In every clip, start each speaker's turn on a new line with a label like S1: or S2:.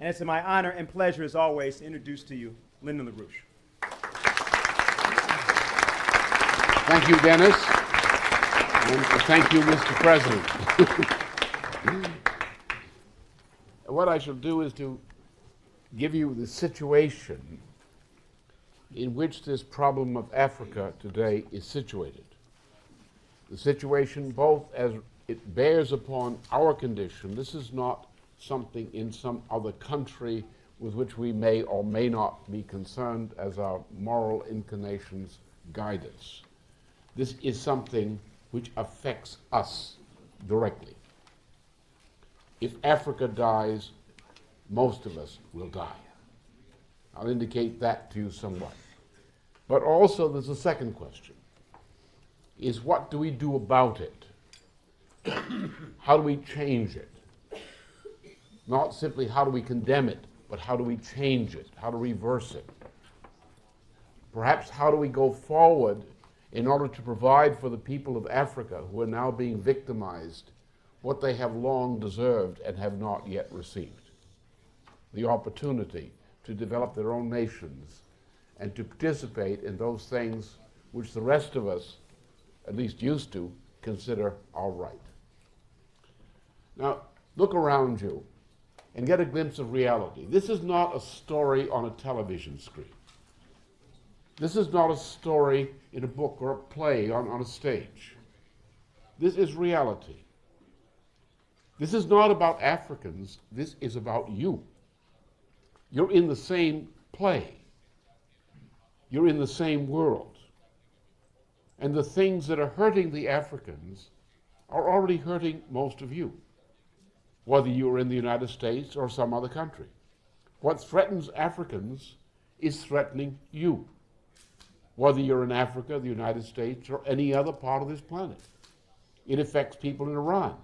S1: And it's my honor and pleasure, as always, to introduce to you Lyndon LaRouche.
S2: Thank you, Dennis. And thank you, Mr. President. What I shall do is to give you the situation in which this problem of Africa today is situated. The situation both as it bears upon our condition. This is not something in some other country with which we may or may not be concerned as our moral inclinations guide us. This is something which affects us directly. If Africa dies, most of us will die. I'll indicate that to you somewhat. But also there's a second question, is what do we do about it? How do we change it? Not simply how do we condemn it, but how do we change it? How to reverse it? Perhaps how do we go forward in order to provide for the people of Africa who are now being victimized what they have long deserved and have not yet received? The opportunity to develop their own nations and to participate in those things which the rest of us, at least used to, consider our right. Now, look around you and get a glimpse of reality. This is not a story on a television screen. This is not a story in a book or a play on a stage. This is reality. This is not about Africans. This is about you. You're in the same play. You're in the same world. And the things that are hurting the Africans are already hurting most of you, whether you're in the United States or some other country. What threatens Africans is threatening you, whether you're in Africa, the United States, or any other part of this planet. It affects people in Iran.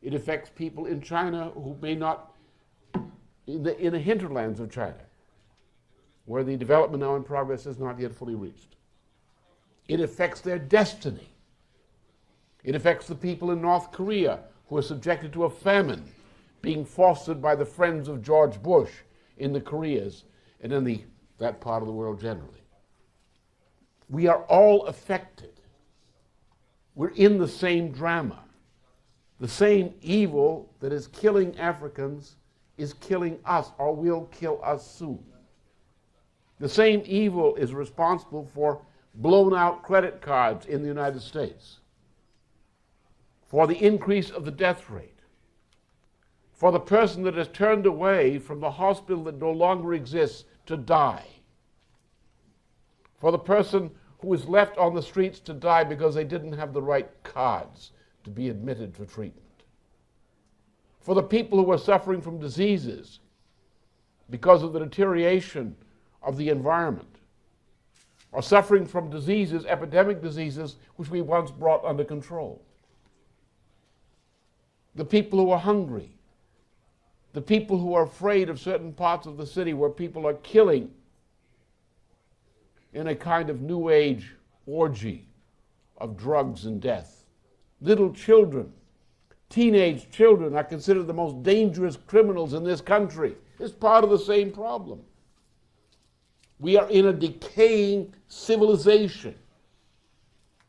S2: It affects people in China who may not, in the hinterlands of China, where the development now in progress is not yet fully reached. It affects their destiny. It affects the people in North Korea who are subjected to a famine being fostered by the friends of George Bush in the Koreas and in that part of the world generally. We are all affected. We're in the same drama. The same evil that is killing Africans is killing us, or will kill us soon. The same evil is responsible for blown out credit cards in the United States, for the increase of the death rate, for the person that has turned away from the hospital that no longer exists to die, for the person who is left on the streets to die because they didn't have the right cards to be admitted for treatment, for the people who are suffering from diseases because of the deterioration of the environment, or suffering from diseases, epidemic diseases, which we once brought under control. The people who are hungry, the people who are afraid of certain parts of the city where people are killing in a kind of new age orgy of drugs and death. Little children, teenage children are considered the most dangerous criminals in this country. It's part of the same problem. We are in a decaying civilization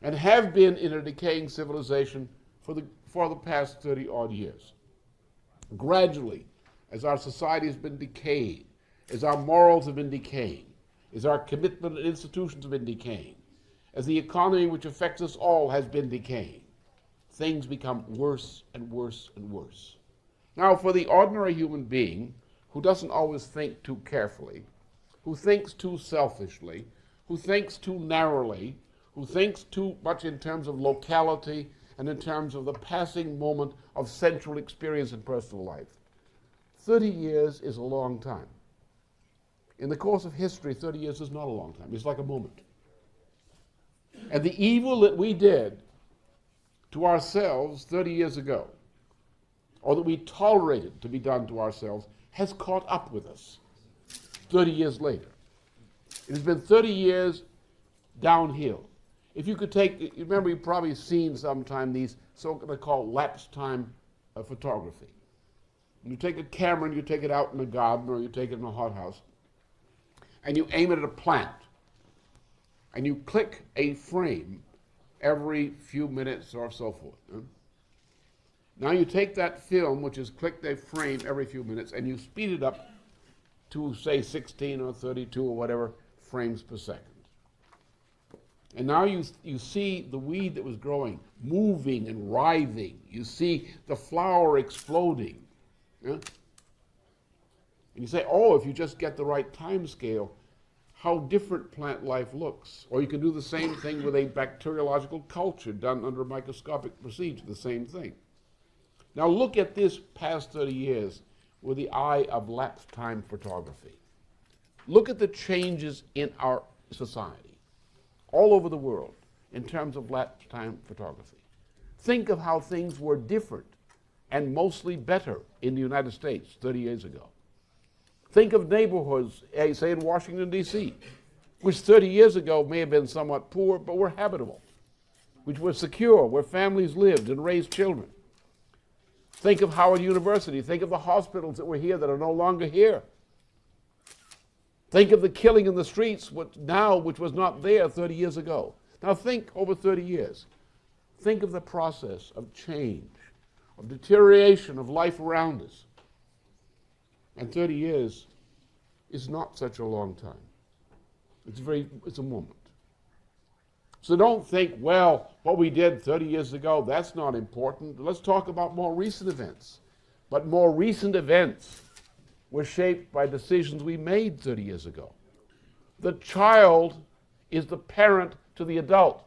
S2: and have been in a decaying civilization for the past 30-odd years. Gradually, as our society has been decaying, as our morals have been decaying, as our commitment and institutions have been decaying, as the economy which affects us all has been decaying, things become worse and worse and worse. Now, for the ordinary human being who doesn't always think too carefully, who thinks too selfishly, who thinks too narrowly, who thinks too much in terms of locality and in terms of the passing moment of central experience in personal life, 30 years is a long time. In the course of history, 30 years is not a long time. It's like a moment. And the evil that we did to ourselves 30 years ago, or that we tolerated to be done to ourselves, has caught up with us 30 years later. It has been 30 years downhill. If you could take, you remember you've probably seen sometime these so-called lapse time photography. You take a camera and you take it out in the garden or you take it in a hothouse, and you aim it at a plant, and you click a frame every few minutes or so forth. Now you take that film, which is clicked a frame every few minutes, and you speed it up to, say, 16 or 32 or whatever frames per second. And now you see the weed that was growing moving and writhing. You see the flower exploding. Yeah? And you say, oh, if you just get the right time scale, how different plant life looks. Or you can do the same thing with a bacteriological culture done under microscopic procedure, the same thing. Now look at this past 30 years with the eye of lapse time photography. Look at the changes in our society, all over the world, in terms of lapse time photography. Think of how things were different and mostly better in the United States 30 years ago. Think of neighborhoods, say in Washington, D.C., which 30 years ago may have been somewhat poor, but were habitable, which were secure, where families lived and raised children. Think of Howard University. Think of the hospitals that were here that are no longer here. Think of the killing in the streets now, which was not there 30 years ago. Now think over 30 years. Think of the process of change, of deterioration of life around us. And 30 years is not such a long time. It's a moment. So don't think, well, what we did 30 years ago, that's not important. Let's talk about more recent events. But more recent events were shaped by decisions we made 30 years ago. The child is the parent to the adult.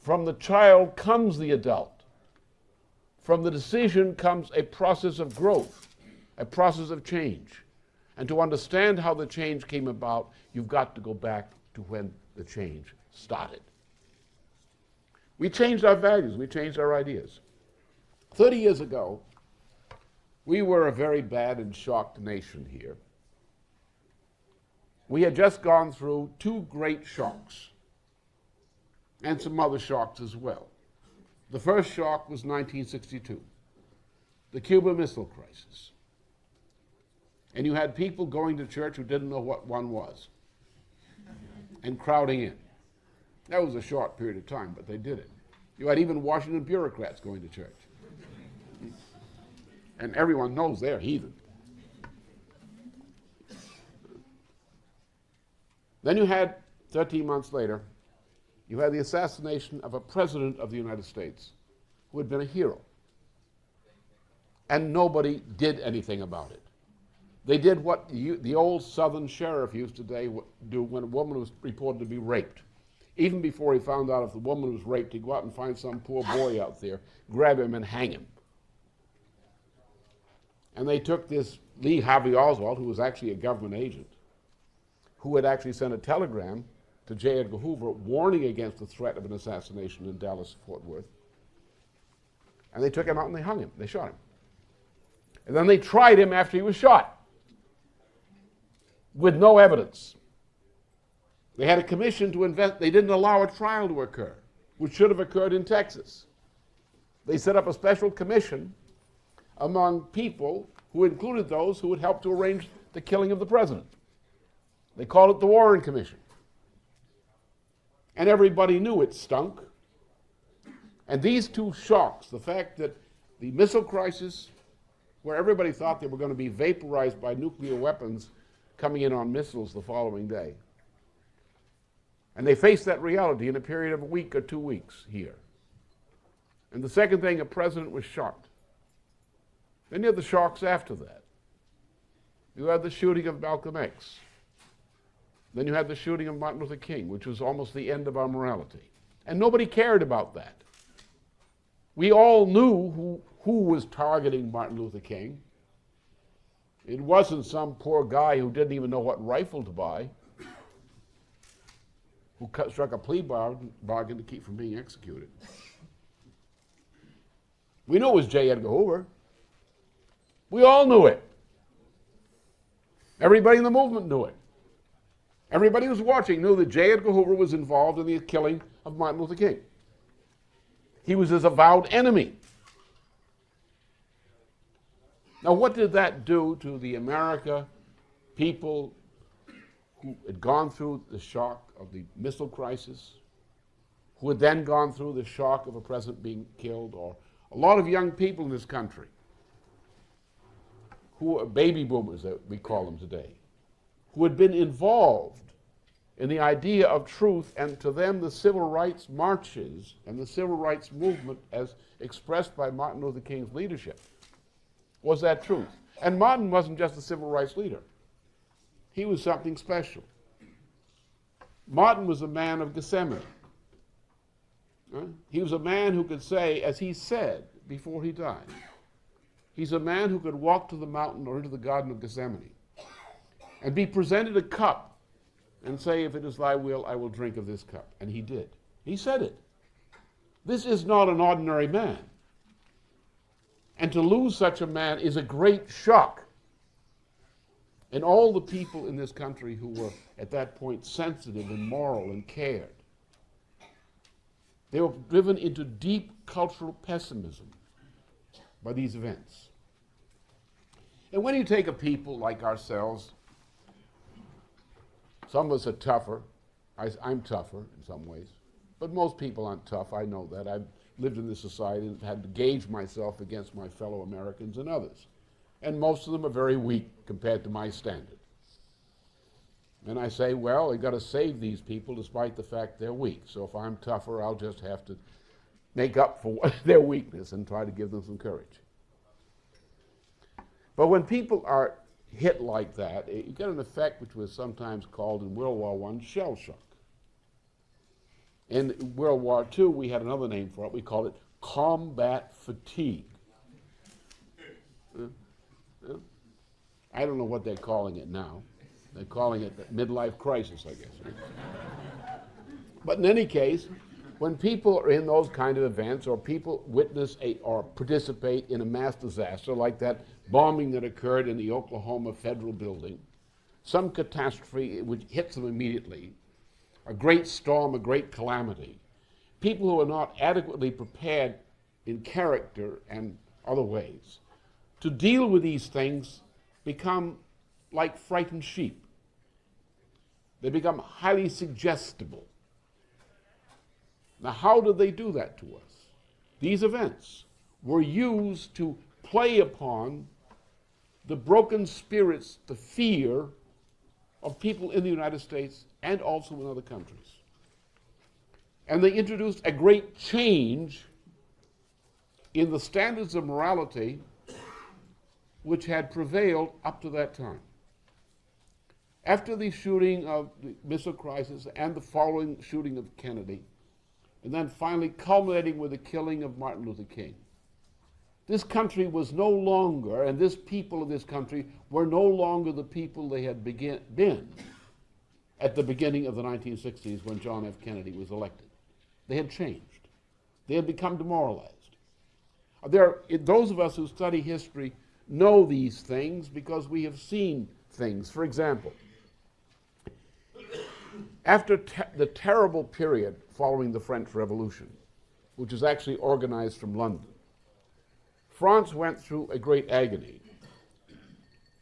S2: From the child comes the adult. From the decision comes a process of growth, a process of change. And to understand how the change came about, you've got to go back to when the change started. We changed our values, we changed our ideas. 30 years ago, we were a very bad and shocked nation here. We had just gone through two great shocks, and some other shocks as well. The first shock was 1962, the Cuban Missile Crisis. And you had people going to church who didn't know what one was and crowding in. That was a short period of time, but they did it. You had even Washington bureaucrats going to church. And everyone knows they're heathen. Then you had, 13 months later, you had the assassination of a president of the United States who had been a hero. And nobody did anything about it. They did what the old Southern sheriff used to do when a woman was reported to be raped. Even before he found out if the woman was raped, he'd go out and find some poor boy out there, grab him and hang him. And they took this Lee Harvey Oswald, who was actually a government agent, who had actually sent a telegram to J. Edgar Hoover warning against the threat of an assassination in Dallas-Fort Worth. And they took him out and they hung him. They shot him. And then they tried him after he was shot with no evidence. They had a commission to invest. They didn't allow a trial to occur, which should have occurred in Texas. They set up a special commission among people who included those who would help to arrange the killing of the president. They called it the Warren Commission. And everybody knew it stunk. And these two shocks, the fact that the missile crisis, where everybody thought they were going to be vaporized by nuclear weapons coming in on missiles the following day. And they faced that reality in a period of a week or 2 weeks here. And the second thing, a president was shot. Then you had the shocks after that. You had the shooting of Malcolm X. Then you had the shooting of Martin Luther King, which was almost the end of our morality. And nobody cared about that. We all knew who was targeting Martin Luther King. It wasn't some poor guy who didn't even know what rifle to buy, who struck a plea bargain to keep from being executed. We knew it was J. Edgar Hoover. We all knew it. Everybody in the movement knew it. Everybody who was watching knew that J. Edgar Hoover was involved in the killing of Martin Luther King. He was his avowed enemy. Now, what did that do to the America people who had gone through the shock of the missile crisis, who had then gone through the shock of a president being killed, or a lot of young people in this country who are baby boomers, that we call them today, who had been involved in the idea of truth, and to them the civil rights marches and the civil rights movement as expressed by Martin Luther King's leadership was that truth. And Martin wasn't just a civil rights leader. He was something special. Martin was a man of Gethsemane. He was a man who could say, as he said before he died, he's a man who could walk to the mountain or into the Garden of Gethsemane and be presented a cup and say, if it is thy will, I will drink of this cup. And he did. He said it. This is not an ordinary man. And to lose such a man is a great shock. And all the people in this country who were at that point sensitive and moral and cared, they were driven into deep cultural pessimism by these events. And when you take a people like ourselves, some of us are tougher. I'm tougher in some ways. But most people aren't tough. I know that. I've lived in this society and had to gauge myself against my fellow Americans and others. And most of them are very weak compared to my standard. And I say, well, you've got to save these people despite the fact they're weak. So if I'm tougher, I'll just have to make up for their weakness and try to give them some courage. But when people are hit like that, you get an effect which was sometimes called in World War I shell shock. In World War II, we had another name for it. We called it combat fatigue. I don't know what they're calling it now. They're calling it the midlife crisis, I guess. But in any case, when people are in those kind of events, or people witness or participate in a mass disaster like that bombing that occurred in the Oklahoma Federal Building, some catastrophe which hits them immediately, a great storm, a great calamity, people who are not adequately prepared in character and other ways to deal with these things become like frightened sheep. They become highly suggestible. Now, how did they do that to us? These events were used to play upon the broken spirits, the fear of people in the United States and also in other countries. And they introduced a great change in the standards of morality which had prevailed up to that time. After the shooting of the missile crisis and the following shooting of Kennedy, and then finally culminating with the killing of Martin Luther King, this country was no longer, and this people of this country were no longer the people they had been at the beginning of the 1960s when John F. Kennedy was elected. They had changed. They had become demoralized. Those of us who study history know these things because we have seen things. For example, after the terrible period following the French Revolution, which was actually organized from London, France went through a great agony,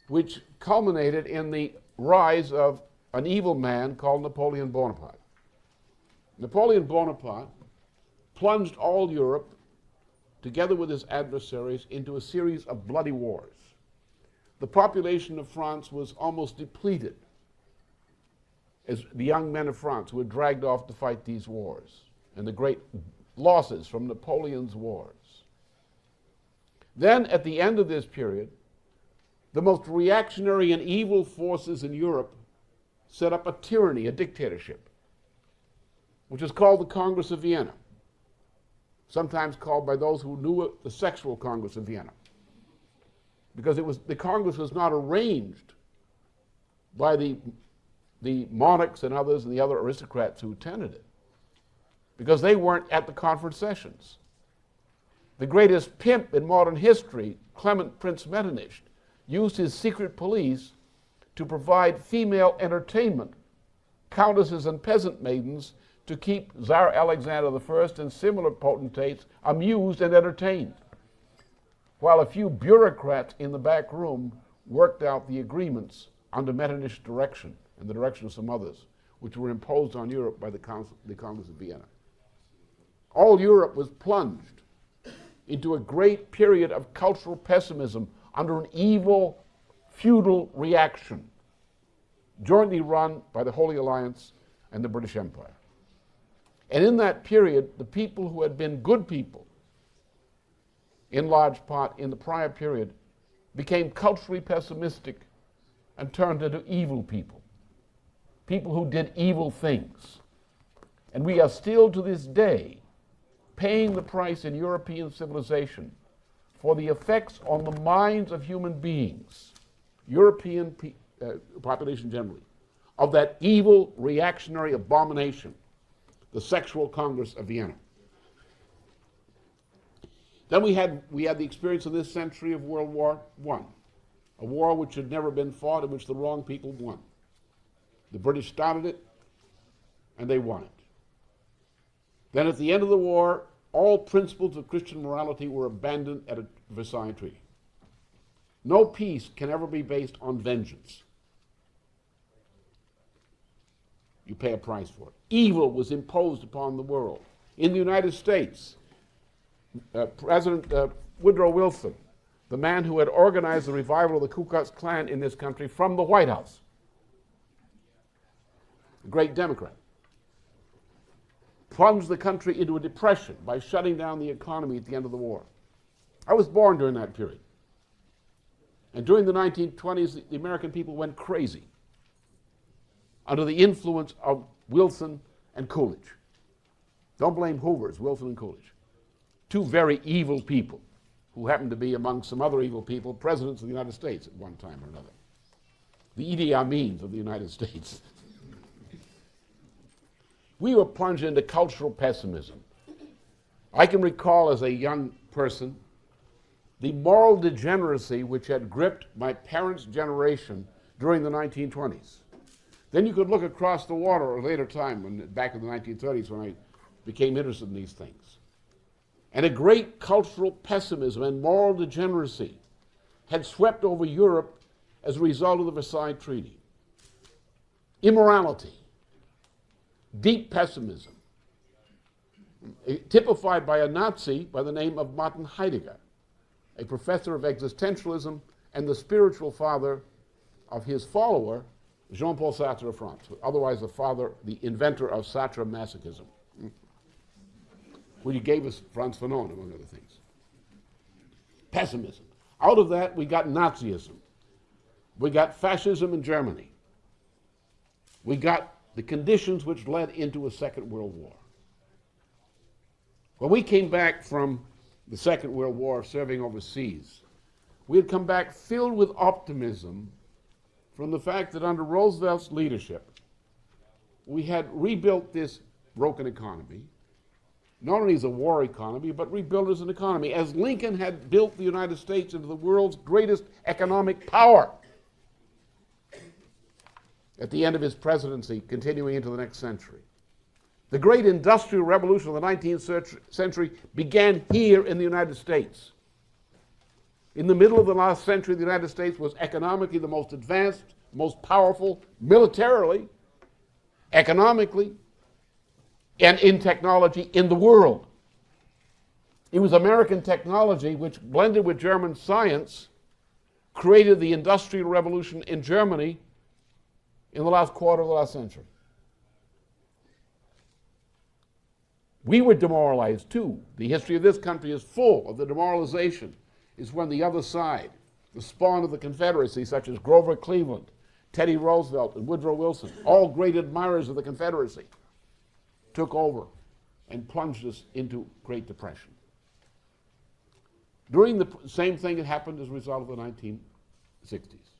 S2: which culminated in the rise of an evil man called Napoleon Bonaparte. Napoleon Bonaparte plunged all Europe, together with his adversaries, into a series of bloody wars. The population of France was almost depleted as the young men of France were dragged off to fight these wars and the great losses from Napoleon's wars. Then, at the end of this period, the most reactionary and evil forces in Europe set up a tyranny, a dictatorship, which is called the Congress of Vienna, sometimes called by those who knew it the Sexual Congress of Vienna, because the Congress was not arranged by the monarchs and others and the other aristocrats who attended it, because they weren't at the conference sessions. The greatest pimp in modern history, Clement Prince Metternich, used his secret police to provide female entertainment, countesses and peasant maidens, to keep Tsar Alexander I and similar potentates amused and entertained. while a few bureaucrats in the back room worked out the agreements under Metternich direction and the direction of some others, which were imposed on Europe by the Congress of Vienna. All Europe was plunged into a great period of cultural pessimism under an evil feudal reaction, jointly run by the Holy Alliance and the British Empire. And in that period, the people who had been good people, in large part in the prior period, became culturally pessimistic and turned into evil people, people who did evil things. And we are still to this day paying the price in European civilization for the effects on the minds of human beings, European population generally, of that evil reactionary abomination, the Sexual Congress of Vienna. Then we had the experience of this century of World War I, a war which had never been fought, in which the wrong people won. The British started it, and they won it. Then at the end of the war, all principles of Christian morality were abandoned at a Versailles Treaty. No peace can ever be based on vengeance. You pay a price for it. Evil was imposed upon the world. In the United States, President Woodrow Wilson, the man who had organized the revival of the Ku Klux Klan in this country from the White House, a great Democrat, plunged the country into a depression by shutting down the economy at the end of the war. I was born during that period. And during the 1920s, the American people went crazy under the influence of Wilson and Coolidge. Don't blame Hoover, it's Wilson and Coolidge. Two very evil people who happened to be, among some other evil people, presidents of the United States at one time or another. The Idi Amins of the United States. We were plunged into cultural pessimism. I can recall as a young person the moral degeneracy which had gripped my parents' generation during the 1920s. Then you could look across the water at a later time, back in the 1930s when I became interested in these things. And a great cultural pessimism and moral degeneracy had swept over Europe as a result of the Versailles Treaty. Immorality, deep pessimism, typified by a Nazi by the name of Martin Heidegger, a professor of existentialism and the spiritual father of his follower, Jean-Paul Sartre of France, otherwise the inventor of Sartre masochism, which he gave us Frantz Fanon, among other things. Pessimism. Out of that, we got Nazism. We got fascism in Germany. We got the conditions which led into a Second World War. When we came back from the Second World War, serving overseas, we had come back filled with optimism from the fact that under Roosevelt's leadership, we had rebuilt this broken economy, not only as a war economy, but rebuilt as an economy, as Lincoln had built the United States into the world's greatest economic power at the end of his presidency, continuing into the next century. The great industrial revolution of the 19th century began here in the United States. In the middle of the last century, the United States was economically the most advanced, most powerful, militarily, economically, and in technology in the world. It was American technology which, blended with German science, created the industrial revolution in Germany in the last quarter of the last century. We were demoralized too. The history of this country is full of the demoralization. Is when the other side, the spawn of the Confederacy, such as Grover Cleveland, Teddy Roosevelt, and Woodrow Wilson, all great admirers of the Confederacy, took over and plunged us into Great Depression. During the same thing that happened as a result of the 1960s.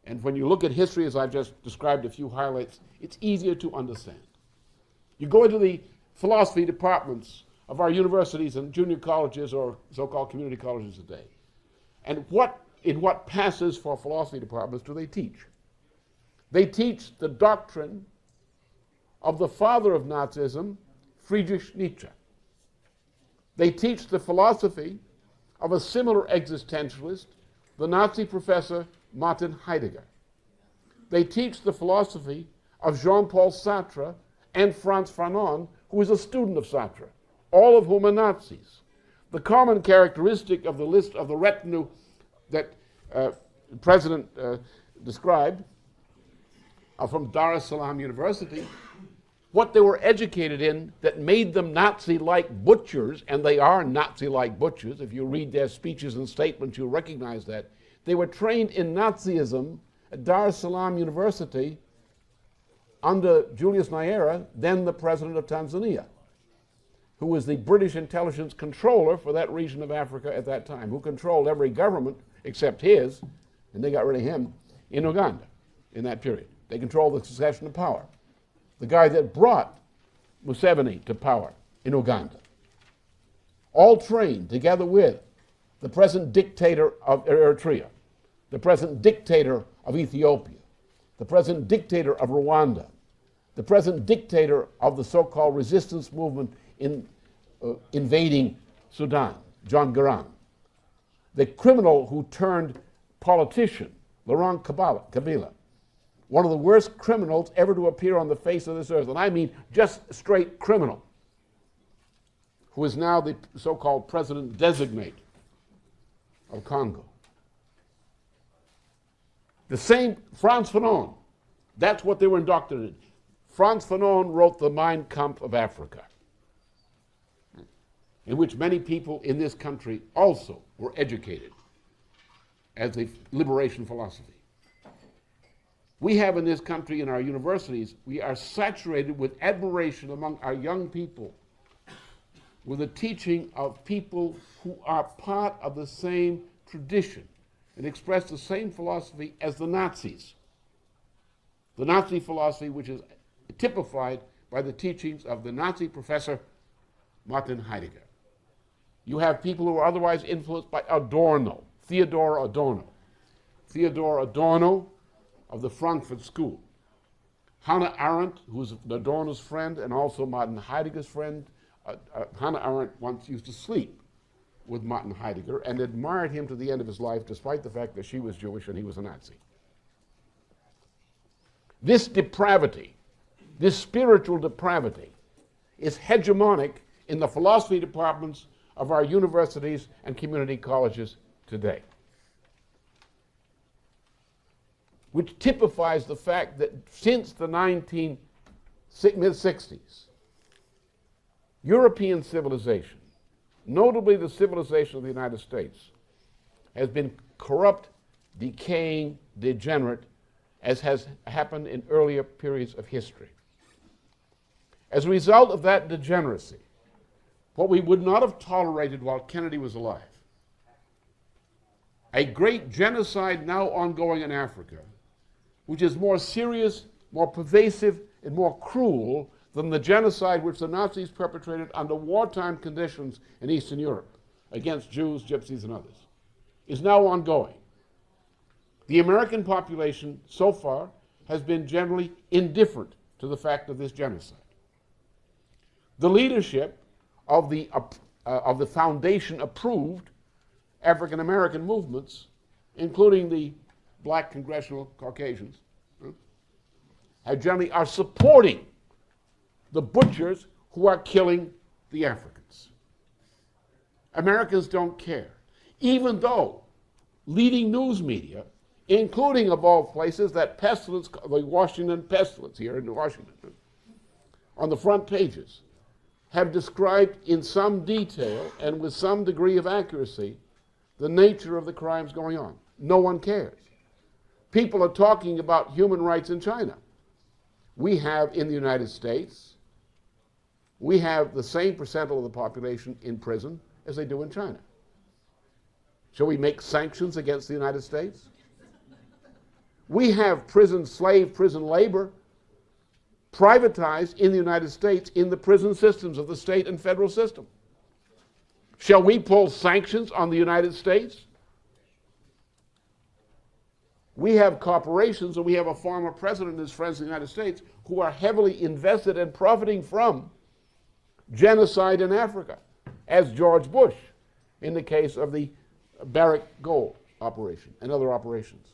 S2: And when you look at history, as I've just described a few highlights, it's easier to understand. You go into the philosophy departments of our universities and junior colleges or so-called community colleges today, and in what passes for philosophy departments do they teach? They teach the doctrine of the father of Nazism, Friedrich Nietzsche. They teach the philosophy of a similar existentialist, the Nazi professor Martin Heidegger. They teach the philosophy of Jean-Paul Sartre and Frantz Fanon, who is a student of Sartre, all of whom are Nazis. The common characteristic of the list of the retinue that the President described are from Dar es Salaam University. What they were educated in that made them Nazi-like butchers, and they are Nazi-like butchers. If you read their speeches and statements, you'll recognize that. They were trained in Nazism at Dar es Salaam University under Julius Nyerere, then the president of Tanzania, who was the British intelligence controller for that region of Africa at that time, who controlled every government except his, and they got rid of him, in Uganda in that period. They controlled the succession of power. The guy that brought Museveni to power in Uganda, all trained together with the present dictator of Eritrea, the present dictator of Ethiopia, the present dictator of Rwanda, the present dictator of the so-called resistance movement in invading Sudan, John Garang, the criminal who turned politician, Laurent Kabila, one of the worst criminals ever to appear on the face of this earth, and I mean just straight criminal, who is now the so-called president-designate of Congo. The same Frantz Fanon, that's what they were indoctrinated. Frantz Fanon wrote the Mein Kampf of Africa, in which many people in this country also were educated as a liberation philosophy. We have in this country, in our universities, we are saturated with admiration among our young people with the teaching of people who are part of the same tradition and express the same philosophy as the Nazis. The Nazi philosophy, which is typified by the teachings of the Nazi professor Martin Heidegger. You have people who are otherwise influenced by Adorno, Theodor Adorno. Theodor Adorno of the Frankfurt School. Hannah Arendt, who's Adorno's friend and also Martin Heidegger's friend. Hannah Arendt once used to sleep with Martin Heidegger and admired him to the end of his life, despite the fact that she was Jewish and he was a Nazi. This depravity, this spiritual depravity, is hegemonic in the philosophy departments of our universities and community colleges today, which typifies the fact that since the mid-60s, European civilization, notably the civilization of the United States, has been corrupt, decaying, degenerate, as has happened in earlier periods of history. As a result of that degeneracy, what we would not have tolerated while Kennedy was alive, a great genocide now ongoing in Africa, which is more serious, more pervasive, and more cruel than the genocide which the Nazis perpetrated under wartime conditions in Eastern Europe against Jews, Gypsies, and others, is now ongoing. The American population so far has been generally indifferent to the fact of this genocide. The leadership of the foundation-approved African American movements, including the black congressional Caucasians, generally are supporting the butchers who are killing the Africans. Americans don't care, even though leading news media, including of all places that pestilence, the Washington pestilence here in Washington, on the front pages, have described in some detail and with some degree of accuracy the nature of the crimes going on. No one cares. People are talking about human rights in China. We have in the United States, we have the same percentile of the population in prison as they do in China. Shall we make sanctions against the United States? We have slave prison labor privatized in the United States in the prison systems of the state and federal system. Shall we pull sanctions on the United States? We have corporations, and we have a former president and his friends in the United States who are heavily invested and profiting from genocide in Africa, as George Bush in the case of the Barrick Gold operation and other operations.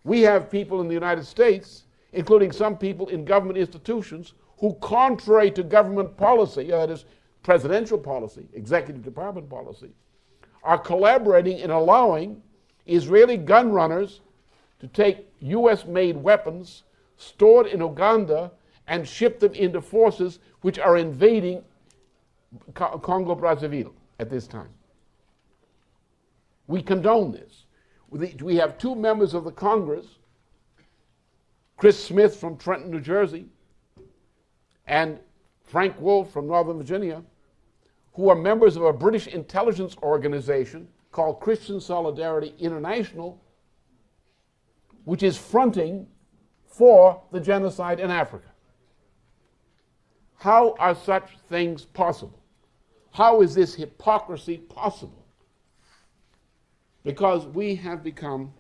S2: We have people in the United States, including some people in government institutions, who, contrary to government policy, that is, presidential policy, executive department policy, are collaborating in allowing Israeli gun runners to take US-made weapons stored in Uganda and ship them into forces which are invading Congo-Brazzaville at this time. We condone this. We have two members of the Congress, Chris Smith from Trenton, New Jersey, and Frank Wolf from Northern Virginia, who are members of a British intelligence organization called Christian Solidarity International, which is fronting for the genocide in Africa. How are such things possible? How is this hypocrisy possible? Because we have become,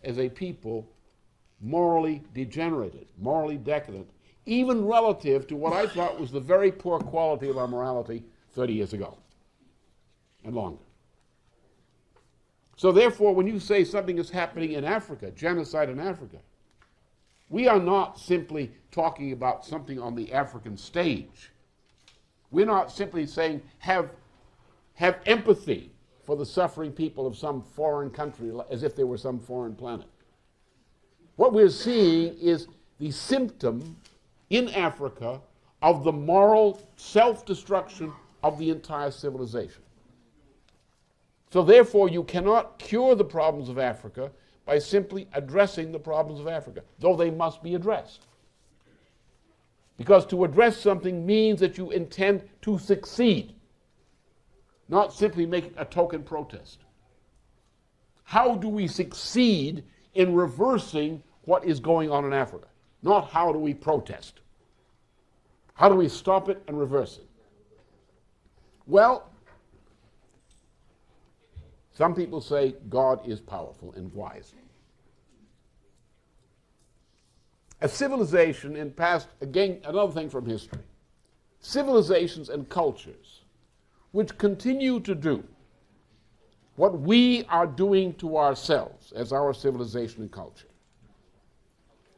S2: as a people, morally degenerated, morally decadent, even relative to what I thought was the very poor quality of our morality 30 years ago and longer. So therefore, when you say something is happening in Africa, genocide in Africa, we are not simply talking about something on the African stage. We're not simply saying have empathy for the suffering people of some foreign country as if they were some foreign planet. What we're seeing is the symptom in Africa of the moral self-destruction of the entire civilization. So therefore, you cannot cure the problems of Africa by simply addressing the problems of Africa, though they must be addressed. Because to address something means that you intend to succeed, not simply make a token protest. How do we succeed in reversing what is going on in Africa? Not how do we protest. How do we stop it and reverse it? Well, some people say God is powerful and wise. A civilization in past, again, another thing from history, civilizations and cultures which continue to do what we are doing to ourselves as our civilization and culture.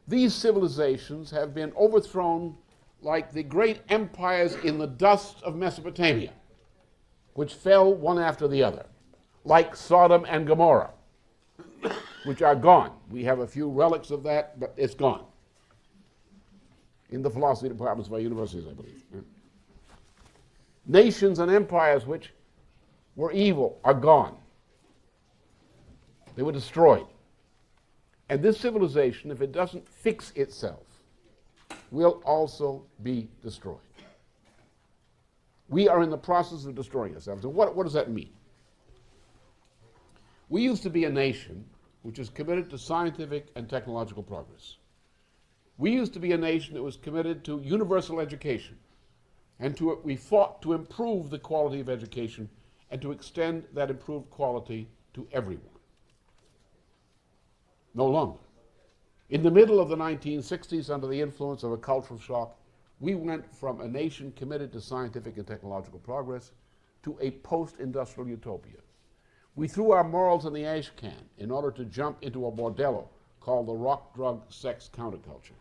S2: These civilizations have been overthrown like the great empires in the dust of Mesopotamia, which fell one after the other, like Sodom and Gomorrah, which are gone. We have a few relics of that, but it's gone. In the philosophy departments of our universities, I believe. Nations and empires which were evil are gone. They were destroyed. And this civilization, if it doesn't fix itself, will also be destroyed. We are in the process of destroying ourselves. And what does that mean? We used to be a nation which is committed to scientific and technological progress. We used to be a nation that was committed to universal education, and we fought to improve the quality of education and to extend that improved quality to everyone. No longer. In the middle of the 1960s, under the influence of a cultural shock, we went from a nation committed to scientific and technological progress to a post-industrial utopia. We threw our morals in the ash can in order to jump into a bordello called the rock, drug, sex counterculture.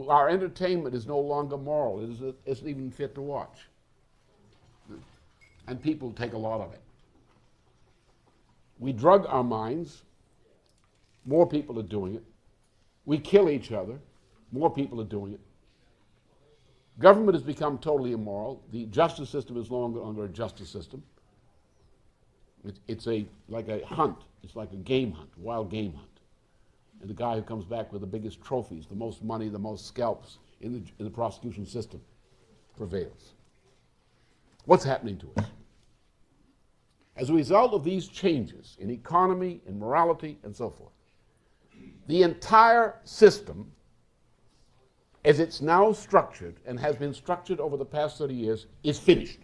S2: Our entertainment is no longer moral. It isn't even fit to watch. And people take a lot of it. We drug our minds. More people are doing it. We kill each other. More people are doing it. Government has become totally immoral. The justice system is no longer a justice system. It's like a hunt. It's like a game hunt, wild game hunt. And the guy who comes back with the biggest trophies, the most money, the most scalps in the prosecution system prevails. What's happening to us? As a result of these changes in economy, in morality, and so forth, the entire system, as it's now structured and has been structured over the past 30 years, is finished.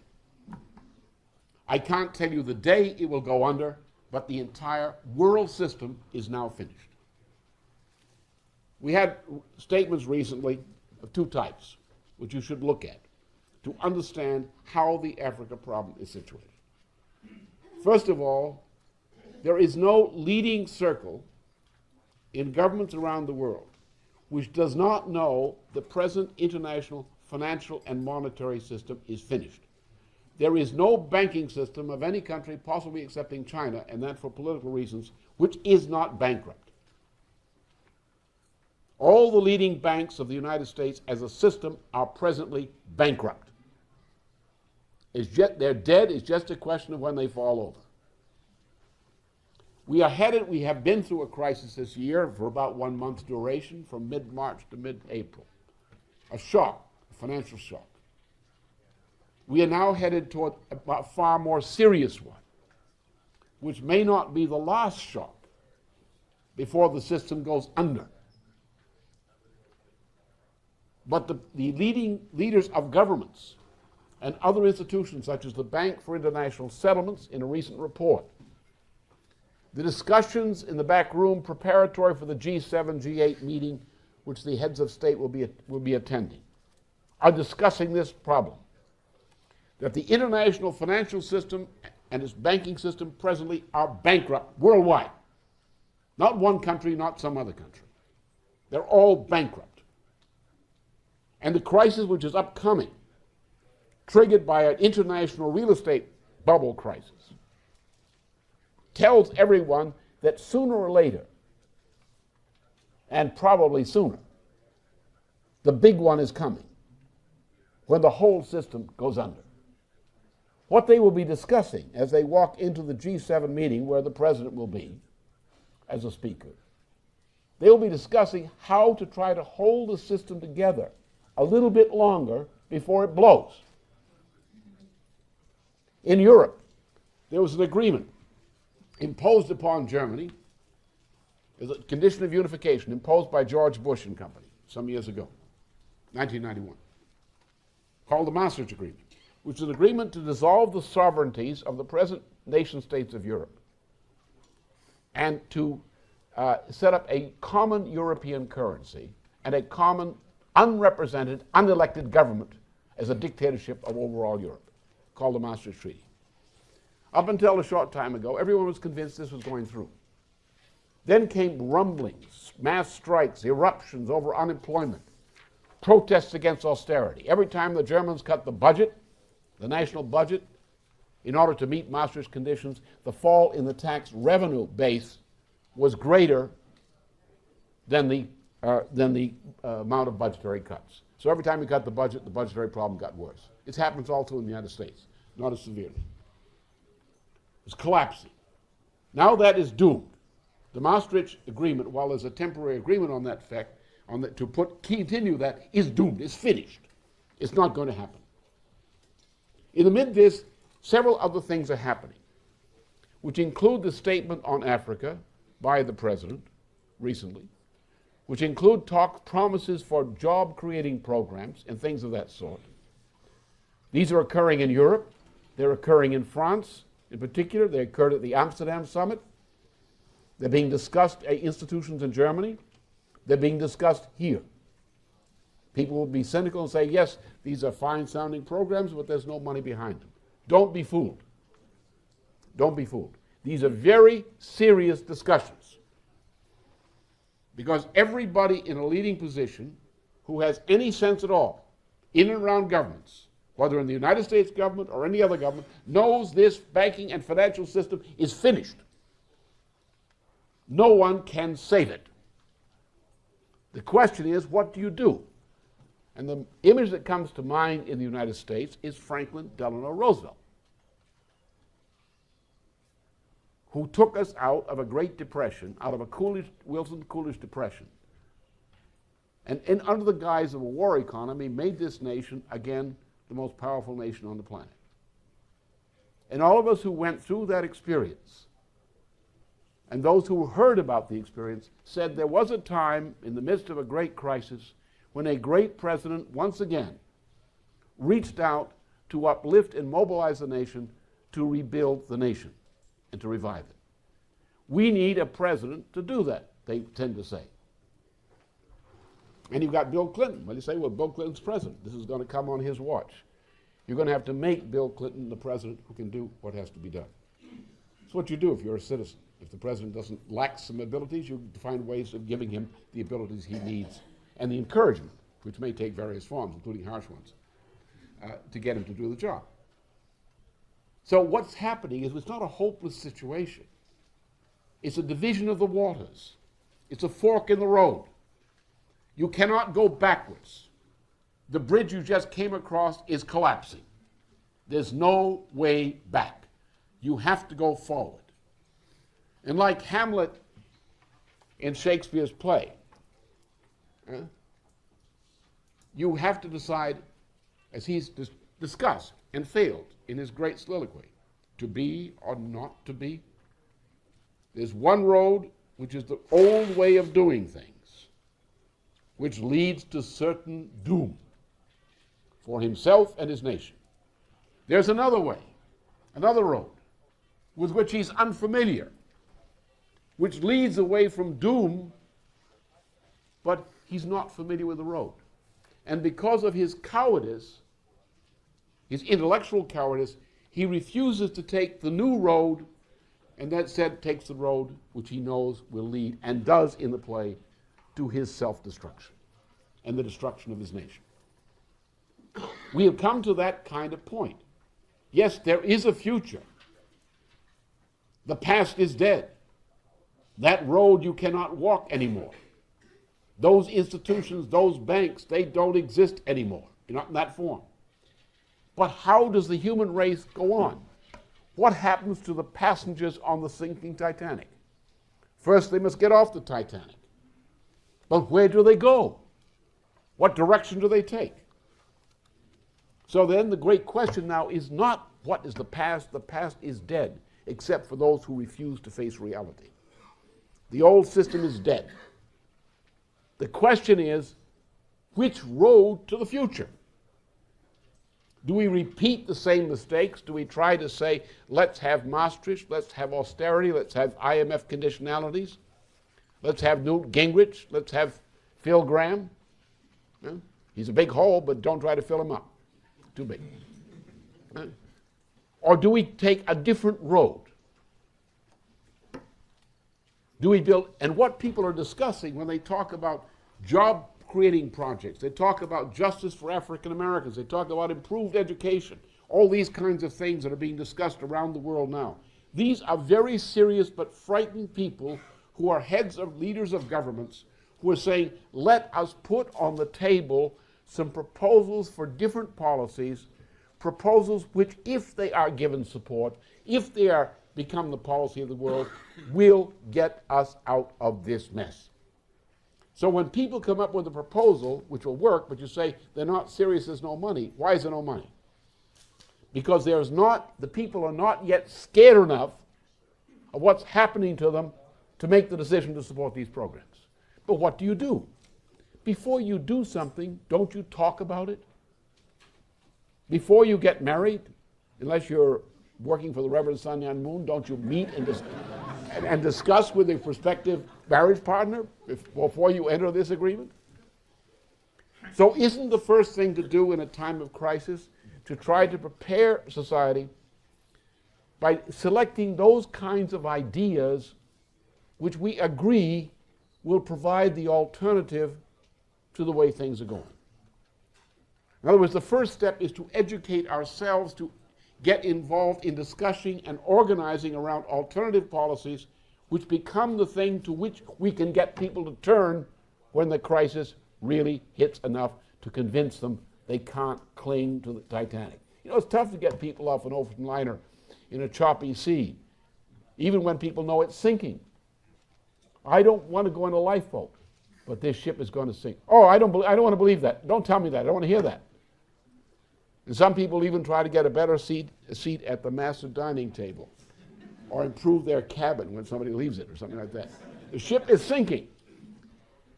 S2: I can't tell you the day it will go under, but the entire world system is now finished. We had statements recently of two types, which you should look at. to understand how the Africa problem is situated. First of all, there is no leading circle in governments around the world which does not know the present international financial and monetary system is finished. There is no banking system of any country, possibly excepting China, and that for political reasons, which is not bankrupt. All the leading banks of the United States as a system are presently bankrupt. They're dead. It's just a question of when they fall over. We have been through a crisis this year for about 1 month's duration, from mid-March to mid-April. A shock, a financial shock. We are now headed toward a far more serious one, which may not be the last shock before the system goes under. But the leading leaders of governments and other institutions, such as the Bank for International Settlements, in a recent report, the discussions in the back room preparatory for the G7, G8 meeting, which the heads of state will be attending, are discussing this problem, that the international financial system and its banking system presently are bankrupt worldwide. Not one country, not some other country. They're all bankrupt. And the crisis which is upcoming, triggered by an international real estate bubble crisis, tells everyone that sooner or later, and probably sooner, the big one is coming, when the whole system goes under. What they will be discussing as they walk into the G7 meeting, where the president will be as a speaker, they will be discussing how to try to hold the system together a little bit longer before it blows. In Europe, there was an agreement imposed upon Germany as a condition of unification, imposed by George Bush and company some years ago, 1991, called the Maastricht Agreement, which is an agreement to dissolve the sovereignties of the present nation-states of Europe and to set up a common European currency and a common unrepresented, unelected government as a dictatorship of overall Europe, called the Maastricht Treaty. Up until a short time ago, everyone was convinced this was going through. Then came rumblings, mass strikes, eruptions over unemployment, protests against austerity. Every time the Germans cut the budget, the national budget, in order to meet Maastricht conditions, the fall in the tax revenue base was greater than the amount of budgetary cuts. So every time we cut the budget, the budgetary problem got worse. It happens also in the United States, not as severely. It's collapsing. Now that is doomed. The Maastricht Agreement, while there's a temporary agreement on that effect, continue that, is doomed. It's finished. It's not going to happen. In the midst of this, several other things are happening, which include the statement on Africa by the president recently, which include promises for job-creating programs and things of that sort. These are occurring in Europe. They're occurring in France. In particular, they occurred at the Amsterdam Summit. They're being discussed at institutions in Germany. They're being discussed here. People will be cynical and say, yes, these are fine-sounding programs, but there's no money behind them. Don't be fooled. Don't be fooled. These are very serious discussions, because everybody in a leading position who has any sense at all in and around governments, whether in the United States government or any other government, knows this banking and financial system is finished. No one can save it. The question is, what do you do? And the image that comes to mind in the United States is Franklin Delano Roosevelt, who took us out of a Great Depression, out of a Wilson Coolidge Depression, and under the guise of a war economy, made this nation again the most powerful nation on the planet. And all of us who went through that experience, and those who heard about the experience, said there was a time in the midst of a great crisis when a great president once again reached out to uplift and mobilize the nation to rebuild the nation and to revive it. We need a president to do that, they tend to say. And you've got Bill Clinton. Well, you say, well, Bill Clinton's president. This is going to come on his watch. you're going to have to make Bill Clinton the president who can do what has to be done. It's what you do if you're a citizen. If the president doesn't lack some abilities, you find ways of giving him the abilities he needs and the encouragement, which may take various forms, including harsh ones, to get him to do the job. So what's happening is it's not a hopeless situation. It's a division of the waters. It's a fork in the road. You cannot go backwards. The bridge you just came across is collapsing. There's no way back. You have to go forward. And like Hamlet in Shakespeare's play, you have to decide, as he's discussed and failed in his great soliloquy, to be or not to be. There's one road, which is the old way of doing things, which leads to certain doom for himself and his nation. There's another way, another road, with which he's unfamiliar, which leads away from doom, but he's not familiar with the road. And because of his cowardice, his intellectual cowardice, he refuses to take the new road, and that said takes the road which he knows will lead, and does in the play, to his self-destruction and the destruction of his nation. We have come to that kind of point. Yes, there is a future. The past is dead. That road you cannot walk anymore. Those institutions, those banks, they don't exist anymore, not in that form. But how does the human race go on? What happens to the passengers on the sinking Titanic? First, they must get off the Titanic. But where do they go? What direction do they take? So then the great question now is not what is the past is dead, except for those who refuse to face reality. The old system is dead. The question is, which road to the future? Do we repeat the same mistakes? Do we try to say, let's have Maastricht, let's have austerity, let's have IMF conditionalities, let's have Newt Gingrich, let's have Phil Gramm? He's a big hole, but don't try to fill him up. Too big. Or do we take a different road? Do we build, and what people are discussing when they talk about job creating projects, they talk about justice for African Americans, they talk about improved education, all these kinds of things that are being discussed around the world now. These are very serious but frightened people who are heads of leaders of governments who are saying, let us put on the table some proposals for different policies, proposals which, if they are given support, if they are become the policy of the world, will get us out of this mess. So when people come up with a proposal which will work, but you say they're not serious, there's no money, why is there no money? Because the people are not yet scared enough of what's happening to them to make the decision to support these programs. But what do you do? Before you do something, don't you talk about it? Before you get married, unless you're working for the Reverend Sun Myung Moon, don't you meet and discuss with a prospective marriage partner before you enter this agreement? So isn't the first thing to do in a time of crisis to try to prepare society by selecting those kinds of ideas which we agree will provide the alternative to the way things are going? In other words, the first step is to educate ourselves, to get involved in discussing and organizing around alternative policies which become the thing to which we can get people to turn when the crisis really hits enough to convince them they can't cling to the Titanic. You know, it's tough to get people off an ocean liner in a choppy sea, even when people know it's sinking. I don't want to go in a lifeboat, but this ship is going to sink. Oh, I don't want to believe that. Don't tell me that. I don't want to hear that. And some people even try to get a better seat at the master dining table, or improve their cabin when somebody leaves it, or something like that. The ship is sinking.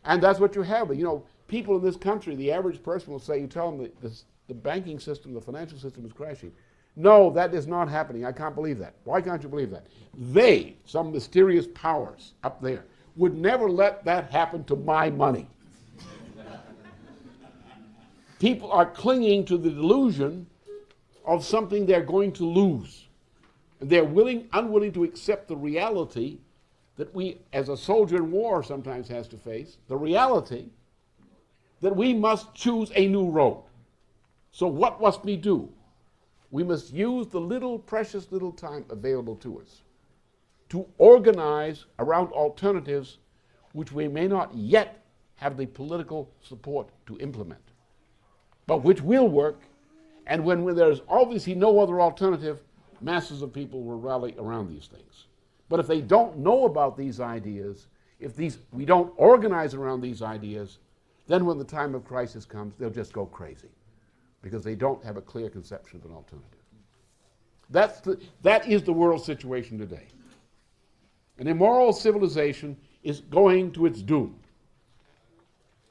S2: And that's what you have. You know, people in this country, the average person will say, you tell them that the banking system, the financial system is crashing. No, that is not happening. I can't believe that. Why can't you believe that? They, some mysterious powers up there, would never let that happen to my money. People are clinging to the delusion of something they're going to lose. And they're unwilling to accept the reality that we, as a soldier in war, sometimes has to face, the reality that we must choose a new road. So what must we do? We must use the precious little time available to us to organize around alternatives which we may not yet have the political support to implement, but which will work. And when there's obviously no other alternative, masses of people will rally around these things. But if they don't know about these ideas, we don't organize around these ideas, then when the time of crisis comes, they'll just go crazy because they don't have a clear conception of an alternative. That is the world situation today. An immoral civilization is going to its doom,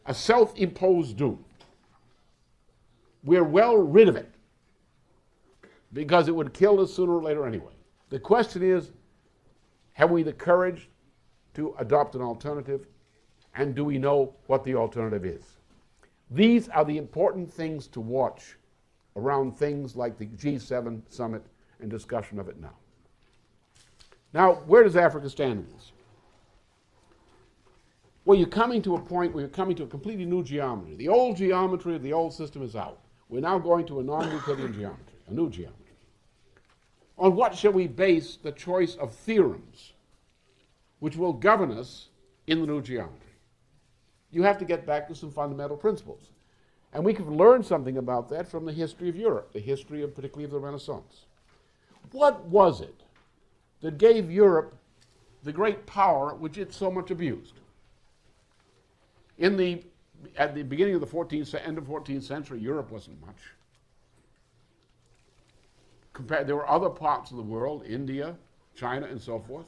S2: a self-imposed doom. We're well rid of it because it would kill us sooner or later anyway. The question is, have we the courage to adopt an alternative, and do we know what the alternative is? These are the important things to watch around things like the G7 summit and discussion of it now. Now, where does Africa stand in this? Well, you're coming to a point where you're coming to a completely new geometry. The old geometry of the old system is out. We're now going to a non-Euclidean geometry, a new geometry. On what shall we base the choice of theorems which will govern us in the new geometry? You have to get back to some fundamental principles. And we can learn something about that from the history of Europe, the history of particularly of the Renaissance. What was it that gave Europe the great power which it so much abused? At the beginning of the end of 14th century, Europe wasn't much. There were other parts of the world, India, China, and so forth,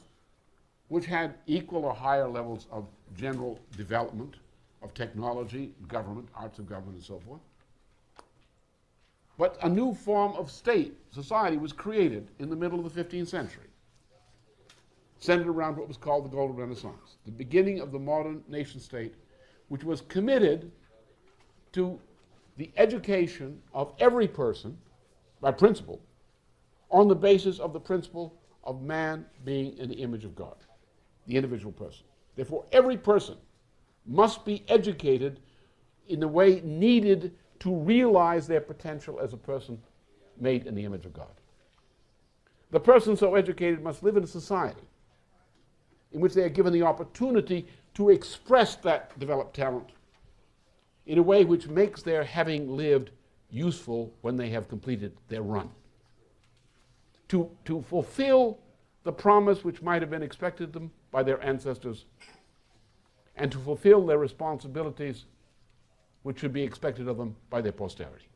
S2: which had equal or higher levels of general development, of technology, government, arts of government, and so forth. But a new form of state, society, was created in the middle of the 15th century, centered around what was called the Golden Renaissance, the beginning of the modern nation state, which was committed to the education of every person, by principle, on the basis of the principle of man being in the image of God, the individual person. Therefore, every person must be educated in the way needed to realize their potential as a person made in the image of God. The person so educated must live in a society in which they are given the opportunity to express that developed talent in a way which makes their having lived useful when they have completed their run. To fulfill the promise which might have been expected of them by their ancestors, and to fulfill their responsibilities which should be expected of them by their posterity.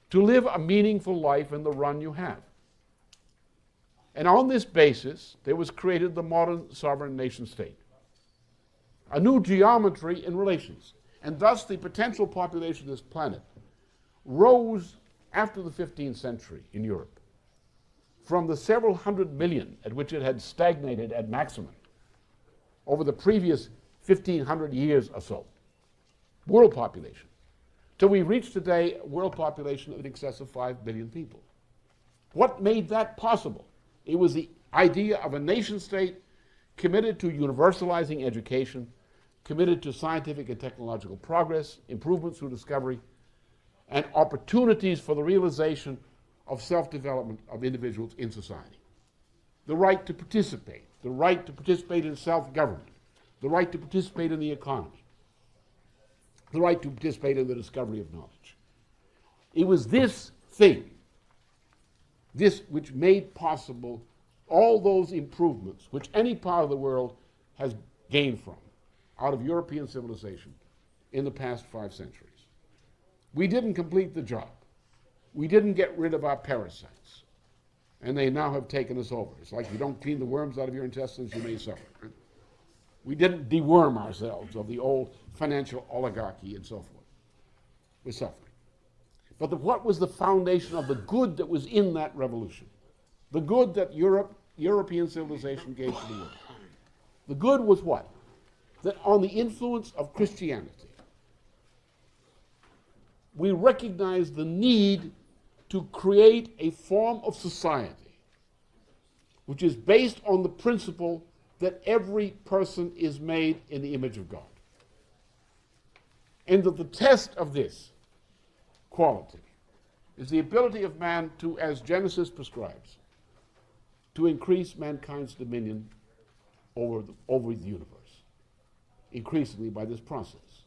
S2: To live a meaningful life in the run you have. And on this basis, there was created the modern sovereign nation state, a new geometry in relations. And thus the potential population of this planet rose after the 15th century in Europe from the several hundred million at which it had stagnated at maximum over the previous 1,500 years or so, world population, till we reach today a world population of in excess of 5 billion people. What made that possible? It was the idea of a nation state committed to universalizing education, committed to scientific and technological progress, improvements through discovery, and opportunities for the realization of self-development of individuals in society. The right to participate in self-government, the right to participate in the economy, the right to participate in the discovery of knowledge. It was this thing, this which made possible all those improvements which any part of the world has gained from out of European civilization in the past 5 centuries. We didn't complete the job. We didn't get rid of our parasites, and they now have taken us over. It's like you don't clean the worms out of your intestines, you may suffer. Right? We didn't deworm ourselves of the old financial oligarchy and so forth. We're suffering. But what was the foundation of the good that was in that revolution? The good that European civilization gave to the world. The good was what? That on the influence of Christianity, we recognized the need to create a form of society which is based on the principle that every person is made in the image of God. And that the test of this quality is the ability of man to, as Genesis prescribes, to increase mankind's dominion over the universe, increasingly by this process.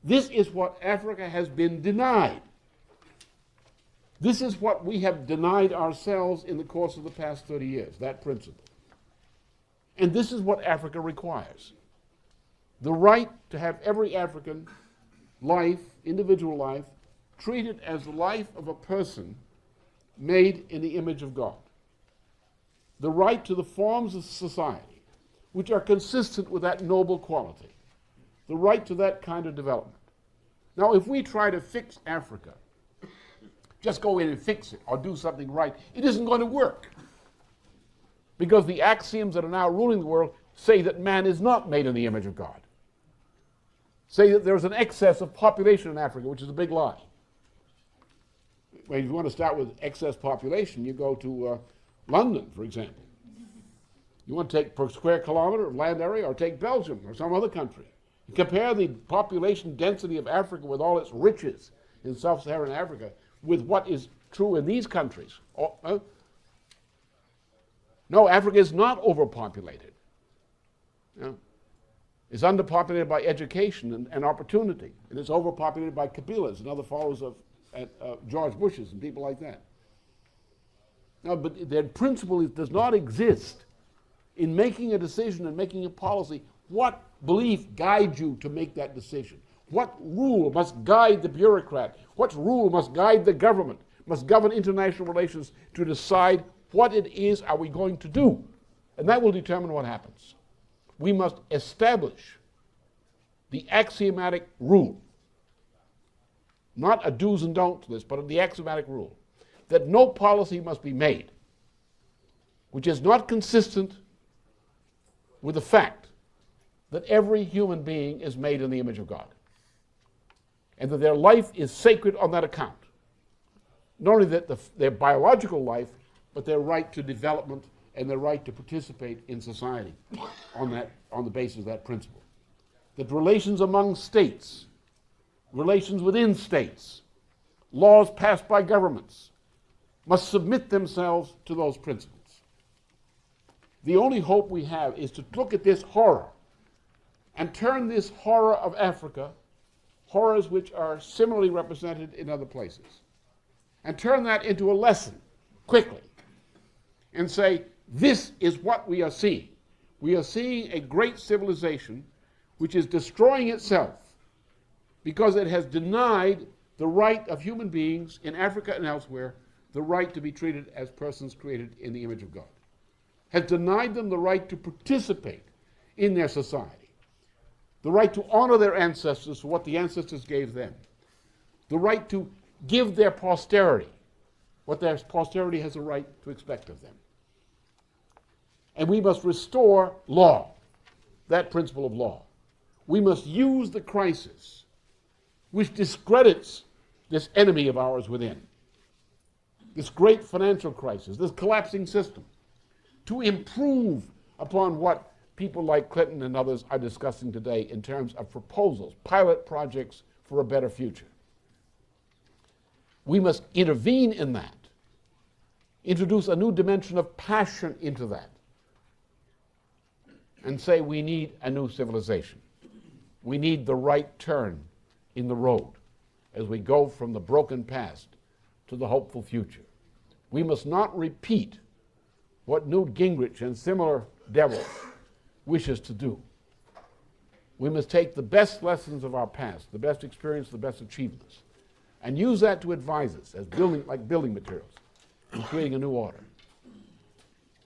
S2: This is what Africa has been denied. This is what we have denied ourselves in the course of the past 30 years, that principle. And this is what Africa requires. The right to have every African life, individual life, treated as the life of a person made in the image of God. The right to the forms of society which are consistent with that noble quality. The right to that kind of development. Now, if we try to fix Africa, just go in and fix it or do something right, it isn't going to work. Because the axioms that are now ruling the world say that man is not made in the image of God. Say that there's an excess of population in Africa, which is a big lie. Well, if you want to start with excess population, you go to London, for example. You want to take per square kilometer of land area, or take Belgium or some other country. You compare the population density of Africa with all its riches in sub-Saharan Africa with what is true in these countries. No, Africa is not overpopulated. It's underpopulated by education and opportunity, and it's overpopulated by Kabilas and other followers of George Bush's and people like that. No, but their principle does not exist in making a decision and making a policy. What belief guides you to make that decision? What rule must guide the bureaucrat? What rule must guide the government, must govern international relations to decide what it is are we going to do? And that will determine what happens. We must establish the axiomatic rule, not a do's and don'ts list, but the axiomatic rule, that no policy must be made which is not consistent with the fact that every human being is made in the image of God, and that their life is sacred on that account. Not only that their biological life, but their right to development and their right to participate in society on the basis of that principle. That relations among states, relations within states, laws passed by governments must submit themselves to those principles. The only hope we have is to look at this horror and turn this horror of Africa, horrors which are similarly represented in other places, and turn that into a lesson quickly and say, this is what we are seeing. We are seeing a great civilization which is destroying itself because it has denied the right of human beings in Africa and elsewhere, the right to be treated as persons created in the image of God. Has denied them the right to participate in their society, the right to honor their ancestors for what the ancestors gave them, the right to give their posterity what their posterity has a right to expect of them. And we must restore law, that principle of law. We must use the crisis, which discredits this enemy of ours within, this great financial crisis, this collapsing system, to improve upon what people like Clinton and others are discussing today in terms of proposals, pilot projects for a better future. We must intervene in that, introduce a new dimension of passion into that, and say we need a new civilization. We need the right turn in the road as we go from the broken past to the hopeful future. We must not repeat what Newt Gingrich and similar devils wishes to do. We must take the best lessons of our past, the best experience, the best achievements, and use that to advise us as building materials in creating a new order.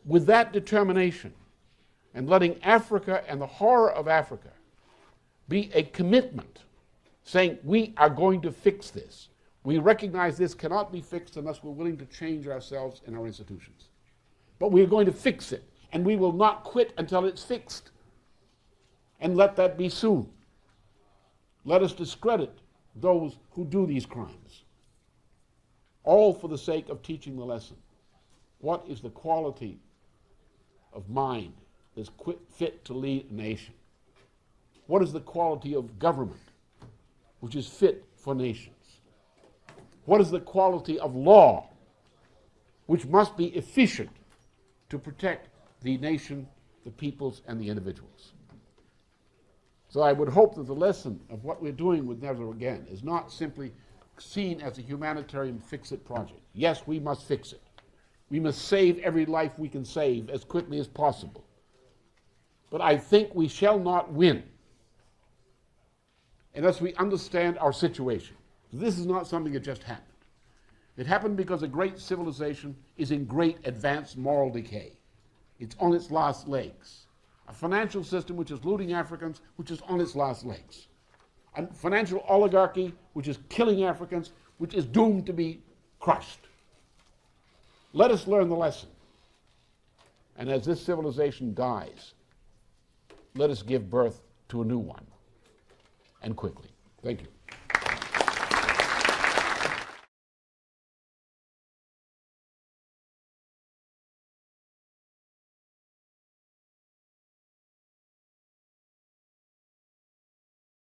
S2: With that determination, and letting Africa and the horror of Africa be a commitment, saying we are going to fix this. We recognize this cannot be fixed unless we're willing to change ourselves and our institutions. But we are going to fix it, and we will not quit until it's fixed. And let that be soon. Let us discredit those who do these crimes. all for the sake of teaching the lesson. What is the quality of mind that's fit to lead a nation? What is the quality of government which is fit for nations? What is the quality of law which must be efficient to protect the nation, the peoples, and the individuals? So I would hope that the lesson of what we're doing with Never Again is not simply seen as a humanitarian fix-it project. Yes, we must fix it. We must save every life we can save as quickly as possible. But I think we shall not win unless we understand our situation. This is not something that just happened. It happened because a great civilization is in great advanced moral decay. It's on its last legs. A financial system which is looting Africans, which is on its last legs. A financial oligarchy which is killing Africans, which is doomed to be crushed. Let us learn the lesson. And as this civilization dies, let us give birth to a new one, and quickly. Thank you.